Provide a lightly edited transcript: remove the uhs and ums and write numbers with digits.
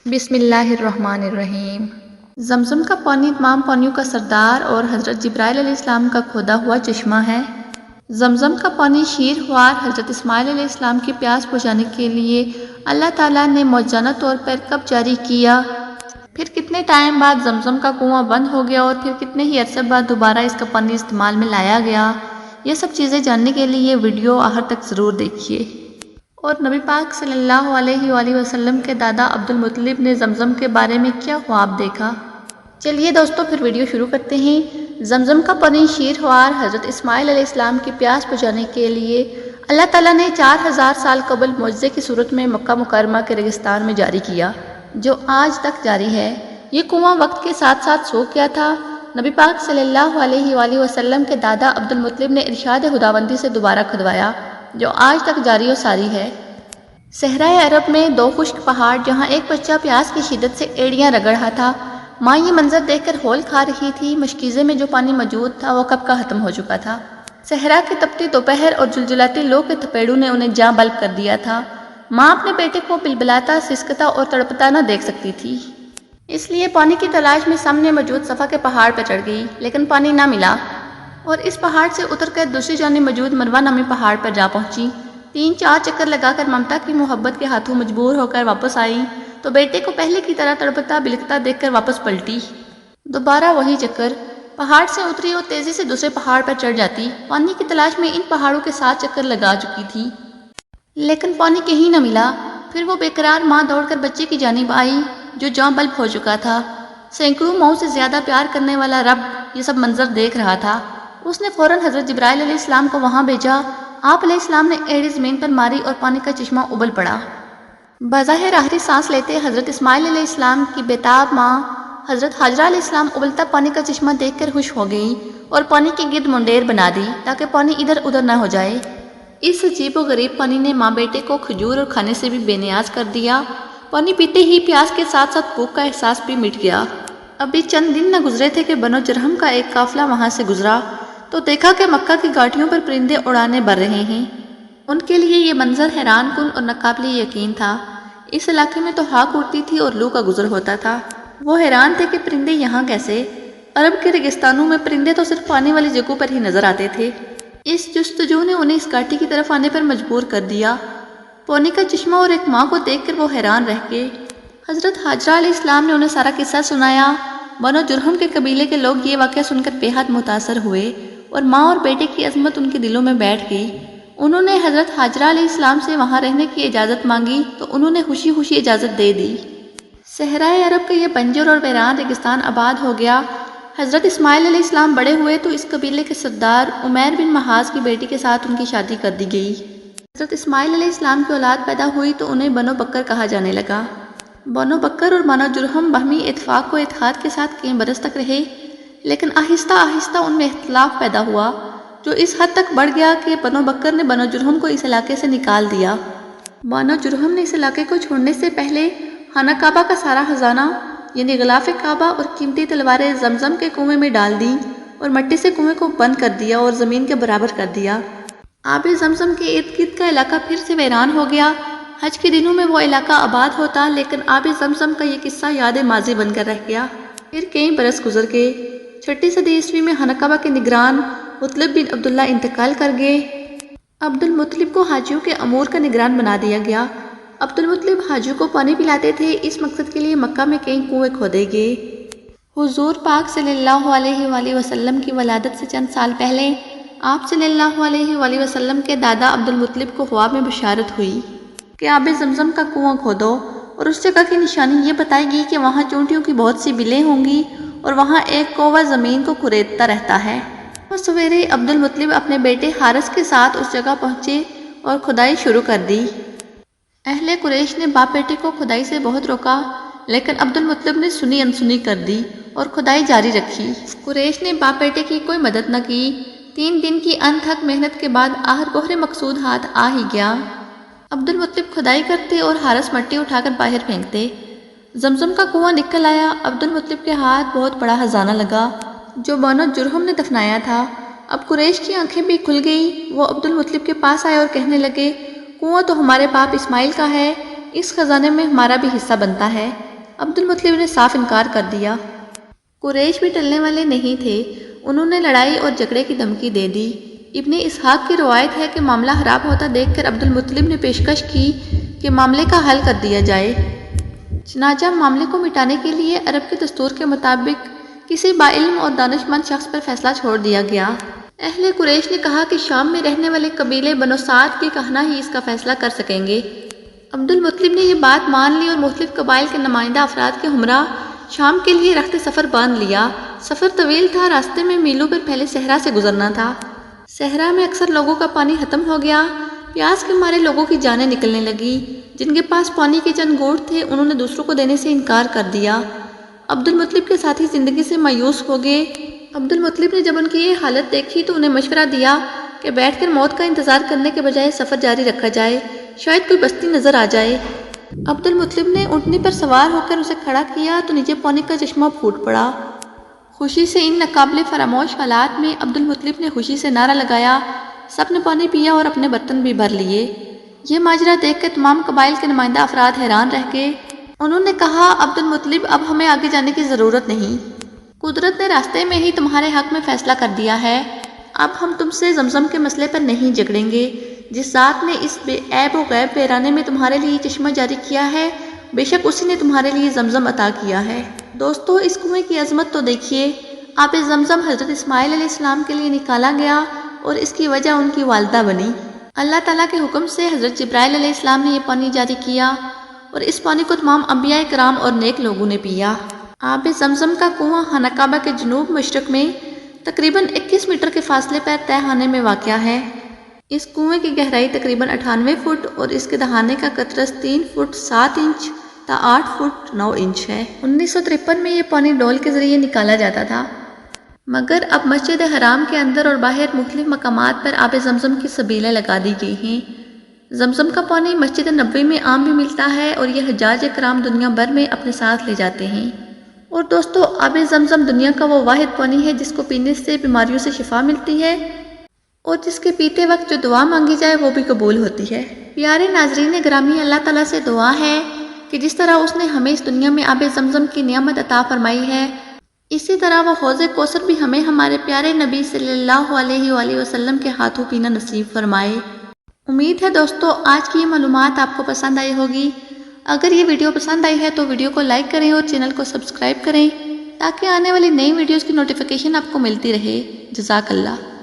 بسم اللہ الرحمن الرحیم۔ زمزم کا پانی تمام پانیوں کا سردار اور حضرت جبرائیل علیہ السلام کا کھودا ہوا چشمہ ہے۔ زمزم کا پانی شیر خوار حضرت اسماعیل علیہ السلام کی پیاس بجھانے کے لیے اللہ تعالیٰ نے معجزانہ طور پر کب جاری کیا، پھر کتنے ٹائم بعد زمزم کا کنواں بند ہو گیا اور پھر کتنے ہی عرصے بعد دوبارہ اس کا پانی استعمال میں لایا گیا، یہ سب چیزیں جاننے کے لیے ویڈیو آخر تک ضرور دیکھیے۔ اور نبی پاک صلی اللہ علیہ وآلہ وسلم کے دادا عبد المطلب نے زمزم کے بارے میں کیا خواب دیکھا، چلیے دوستو پھر ویڈیو شروع کرتے ہیں۔ زمزم کا پانی شیر خوار حضرت اسماعیل علیہ السلام کی پیاس بجھانے کے لیے اللہ تعالیٰ نے 4000 سال قبل معجزے کی صورت میں مکہ مکرمہ کے ریگستان میں جاری کیا، جو آج تک جاری ہے۔ یہ کنواں وقت کے ساتھ ساتھ سوکھ گیا تھا۔ نبی پاک صلی اللہ علیہ وآلہ وسلم کے دادا عبد المطلب نے ارشاد خداوندی سے دوبارہ کھدوایا، جو آج تک جاری و ساری ہے۔ صحرائے عرب میں 2 خشک پہاڑ جہاں ایک بچہ پیاس کی شدت سے ایڑیاں رگڑ رہا تھا، ماں یہ منظر دیکھ کر ہول کھا رہی تھی، مشکیزے میں جو پانی موجود تھا وہ کب کا ختم ہو چکا تھا۔ صحرا کی تپتی دوپہر اور جلجلاتی لو کے تھپیڑوں نے انہیں جاں بلب کر دیا تھا۔ ماں اپنے بیٹے کو بلبلاتا، سسکتا اور تڑپتا نہ دیکھ سکتی تھی، اس لیے پانی کی تلاش میں سامنے موجود صفا کے پہاڑ پر چڑھ گئی، لیکن پانی نہ ملا اور اس پہاڑ سے اتر کر دوسری جانب موجود مروہ نامی پہاڑ پر جا پہنچی۔ 3-4 چکر لگا کر ممتا کی محبت کے ہاتھوں مجبور ہو کر واپس آئی تو بیٹے کو پہلے کی طرح تڑپتا بلکتا دیکھ کر واپس پلٹی۔ دوبارہ وہی چکر، پہاڑ سے اتری اور تیزی سے دوسرے پہاڑ پر چڑھ جاتی۔ پانی کی تلاش میں ان پہاڑوں کے 7 چکر لگا چکی تھی، لیکن پانی کہیں نہ ملا۔ پھر وہ بے قرار ماں دوڑ کر بچے کی جانب آئی جو جاں بلب ہو چکا تھا۔ سینکڑوں ماؤں سے زیادہ پیار کرنے والا رب یہ سب منظر دیکھ رہا تھا۔ اس نے فوراً حضرت جبرائیل علیہ السلام کو وہاں بھیجا۔ آپ علیہ السلام نے ایڑی زمین پر ماری اور پانی کا چشمہ ابل پڑا۔ بظاہر آخری سانس لیتے حضرت اسماعیل علیہ السلام کی بیتاب ماں حضرت ہاجرہ علیہ السلام ابلتا پانی کا چشمہ دیکھ کر خوش ہو گئی اور پانی کے گرد منڈیر بنا دی تاکہ پانی ادھر ادھر نہ ہو جائے۔ اس عجیب و غریب پانی نے ماں بیٹے کو کھجور اور کھانے سے بھی بے نیاز کر دیا۔ پانی پیتے ہی پیاس کے ساتھ ساتھ بھوک کا احساس بھی مٹ گیا۔ ابھی چند دن نہ گزرے تھے کہ بنو جرہم کا ایک قافلہ وہاں سے گزرا تو دیکھا کہ مکہ کی گھاٹیوں پر پرندے اڑانے بھر رہے ہیں۔ ان کے لیے یہ منظر حیران کن اور ناقابل یقین تھا۔ اس علاقے میں تو ہاک اڑتی تھی اور لو کا گزر ہوتا تھا۔ وہ حیران تھے کہ پرندے یہاں کیسے؟ عرب کے ریگستانوں میں پرندے تو صرف پانی والی جگہوں پر ہی نظر آتے تھے۔ اس جستجو نے انہیں اس گھاٹی کی طرف آنے پر مجبور کر دیا۔ پانی کا چشمہ اور ایک ماں کو دیکھ کر وہ حیران رہ گئے۔ حضرت ہاجرہ علیہ السلام نے انہیں سارا قصہ سنایا۔ بنو جرہم کے قبیلے کے لوگ یہ واقعہ سن کر بے حد متاثر ہوئے اور ماں اور بیٹے کی عظمت ان کے دلوں میں بیٹھ گئی۔ انہوں نے حضرت ہاجرہ علیہ السلام سے وہاں رہنے کی اجازت مانگی تو انہوں نے خوشی خوشی اجازت دے دی۔ صحرائے عرب کا یہ بنجر اور ویران ریگستان آباد ہو گیا۔ حضرت اسماعیل علیہ السلام بڑے ہوئے تو اس قبیلے کے سردار عمیر بن محاذ کی بیٹی کے ساتھ ان کی شادی کر دی گئی۔ حضرت اسماعیل علیہ السلام کی اولاد پیدا ہوئی تو انہیں بنو بکر کہا جانے لگا۔ بنو بکر اور بنو جرہم باہمی اتفاق و اتحاد کے ساتھ کئی برس تک رہے، لیکن آہستہ آہستہ ان میں اختلاف پیدا ہوا، جو اس حد تک بڑھ گیا کہ بنو بکر نے بنو جرہم کو اس علاقے سے نکال دیا۔ بنو جرہم نے اس علاقے کو چھوڑنے سے پہلے خانہ کعبہ کا سارا خزانہ یعنی غلاف کعبہ اور قیمتی تلواریں زمزم کے کنویں میں ڈال دیں اور مٹی سے کنویں کو بند کر دیا اور زمین کے برابر کر دیا۔ آب زمزم کے ارد گرد کا علاقہ پھر سے ویران ہو گیا۔ حج کے دنوں میں وہ علاقہ آباد ہوتا، لیکن آب زمزم کا یہ قصہ یاد ماضی بن کر رہ گیا۔ پھر کئی برس گزر گئے۔ 6 صدی عیسوی میں خانہ کعبہ کے نگران مطلب بن عبداللہ انتقال کر گئے۔ عبد المطلب کو حاجیوں کے امور کا نگران بنا دیا گیا۔ عبد المطلب حاجیوں کو پانی پلاتے تھے۔ اس مقصد کے لیے مکہ میں کئی کنویں کھودے گئے۔ حضور پاک صلی اللہ علیہ وآلہ وسلم کی ولادت سے چند سال پہلے آپ صلی اللہ علیہ وآلہ وسلم کے دادا عبد المطلب کو خواب میں بشارت ہوئی کہ آب زمزم کا کنواں کھودو اور اس جگہ کی نشانی یہ بتائے گی کہ وہاں چونٹیوں کی بہت سی بلیں ہوں گی اور وہاں ایک کوہ زمین کو کھریدتا رہتا ہے۔ وہ سویرے عبد المطلب اپنے بیٹے حارث کے ساتھ اس جگہ پہنچے اور کھدائی شروع کر دی۔ اہل قریش نے باپ بیٹے کو کھدائی سے بہت روکا، لیکن عبد المطلب نے سنی انسنی کر دی اور کھدائی جاری رکھی۔ قریش نے باپ بیٹے کی کوئی مدد نہ کی۔ 3 دن کی انتھک محنت کے بعد آخر گوہر مقصود ہاتھ آ ہی گیا۔ عبد المطلب کھدائی کرتے اور حارث مٹی اٹھا کر باہر پھینکتے۔ زمزم کا کنواں نکل آیا۔ عبد المطلب کے ہاتھ بہت بڑا خزانہ لگا جو بنو جرہم نے دفنایا تھا۔ اب قریش کی آنکھیں بھی کھل گئی۔ وہ عبد المطلب کے پاس آئے اور کہنے لگے، کنواں تو ہمارے باپ اسماعیل کا ہے، اس خزانے میں ہمارا بھی حصہ بنتا ہے۔ عبد المطلب نے صاف انکار کر دیا۔ قریش بھی ٹلنے والے نہیں تھے، انہوں نے لڑائی اور جھگڑے کی دھمکی دے دی۔ ابن اسحاق کی روایت ہے کہ معاملہ خراب ہوتا دیکھ کر عبد المطلب نے پیشکش کی کہ معاملے کا حل کر دیا جائے۔ چنانچہ معاملے کو مٹانے کے لیے عرب کے دستور کے مطابق کسی باعلم اور دانش مند شخص پر فیصلہ چھوڑ دیا گیا۔ اہل قریش نے کہا کہ شام میں رہنے والے قبیلے بنو سعد کے کہنا ہی اس کا فیصلہ کر سکیں گے۔ عبد المطلب نے یہ بات مان لی اور مختلف قبائل کے نمائندہ افراد کے ہمراہ شام کے لیے رخت سفر باندھ لیا۔ سفر طویل تھا، راستے میں میلوں پر پھیلے صحرا سے گزرنا تھا۔ صحرا میں اکثر لوگوں کا پانی ختم ہو گیا، پیاس کے مارے لوگوں کی جانیں نکلنے لگی۔ جن کے پاس پانی کے چند گھونٹ تھے انہوں نے دوسروں کو دینے سے انکار کر دیا۔ عبد المطلب کے ساتھی زندگی سے مایوس ہو گئے۔ عبد المطلب نے جب ان کی یہ حالت دیکھی تو انہیں مشورہ دیا کہ بیٹھ کر موت کا انتظار کرنے کے بجائے سفر جاری رکھا جائے، شاید کوئی بستی نظر آ جائے۔ عبد المطلب نے اونٹنی پر سوار ہو کر اسے کھڑا کیا تو نیچے پانی کا چشمہ پھوٹ پڑا۔ خوشی سے ان ناقابل فراموش حالات میں عبد المطلب نے خوشی سے نعرہ لگایا، سب نے پانی پیا اور اپنے برتن بھی بھر لیے۔ یہ ماجرا دیکھ کر تمام قبائل کے نمائندہ افراد حیران رہ گئے۔ انہوں نے کہا، عبد المطلب اب ہمیں آگے جانے کی ضرورت نہیں، قدرت نے راستے میں ہی تمہارے حق میں فیصلہ کر دیا ہے۔ اب ہم تم سے زمزم کے مسئلے پر نہیں جھگڑیں گے۔ جس ذات نے اس بے عیب و غیب ویرانے میں تمہارے لیے چشمہ جاری کیا ہے، بے شک اسی نے تمہارے لیے زمزم عطا کیا ہے۔ دوستو، اس کنویں کی عظمت تو دیکھیے۔ آب زمزم حضرت اسماعیل علیہ السلام کے لیے نکالا گیا اور اس کی وجہ ان کی والدہ بنی۔ اللہ تعالیٰ کے حکم سے حضرت جبرائیل علیہ السلام نے یہ پانی جاری کیا اور اس پانی کو تمام انبیاء کرام اور نیک لوگوں نے پیا۔ آب زمزم کا کنواں خانہ کعبہ کے جنوب مشرق میں تقریباً 21 میٹر کے فاصلے پر تہہ خانے میں واقع ہے۔ اس کنویں کی گہرائی تقریباً 98 فٹ اور اس کے دہانے کا قطرس 3 فٹ 7 انچ تا 8 فٹ 9 انچ ہے۔ 1953 میں یہ پانی ڈول کے ذریعے نکالا جاتا تھا، مگر اب مسجد حرام کے اندر اور باہر مختلف مقامات پر آب زمزم کی سبیلیں لگا دی گئی ہیں۔ زمزم کا پانی مسجد نبوی میں عام بھی ملتا ہے اور یہ حجاج کرام دنیا بھر میں اپنے ساتھ لے جاتے ہیں۔ اور دوستو، آب زمزم دنیا کا وہ واحد پانی ہے جس کو پینے سے بیماریوں سے شفا ملتی ہے اور جس کے پیتے وقت جو دعا مانگی جائے وہ بھی قبول ہوتی ہے۔ پیارے ناظرین گرامی، اللہ تعالیٰ سے دعا ہے کہ جس طرح اس نے ہمیں اس دنیا میں آب زمزم کی نعمت عطا فرمائی ہے، اسی طرح وہ حوض کوثر بھی ہمیں ہمارے پیارے نبی صلی اللہ علیہ وآلہ وسلم کے ہاتھوں پینا نصیب فرمائے۔ امید ہے دوستو آج کی یہ معلومات آپ کو پسند آئی ہوگی۔ اگر یہ ویڈیو پسند آئی ہے تو ویڈیو کو لائک کریں اور چینل کو سبسکرائب کریں تاکہ آنے والی نئی ویڈیوز کی نوٹیفیکیشن آپ کو ملتی رہے۔ جزاک اللہ۔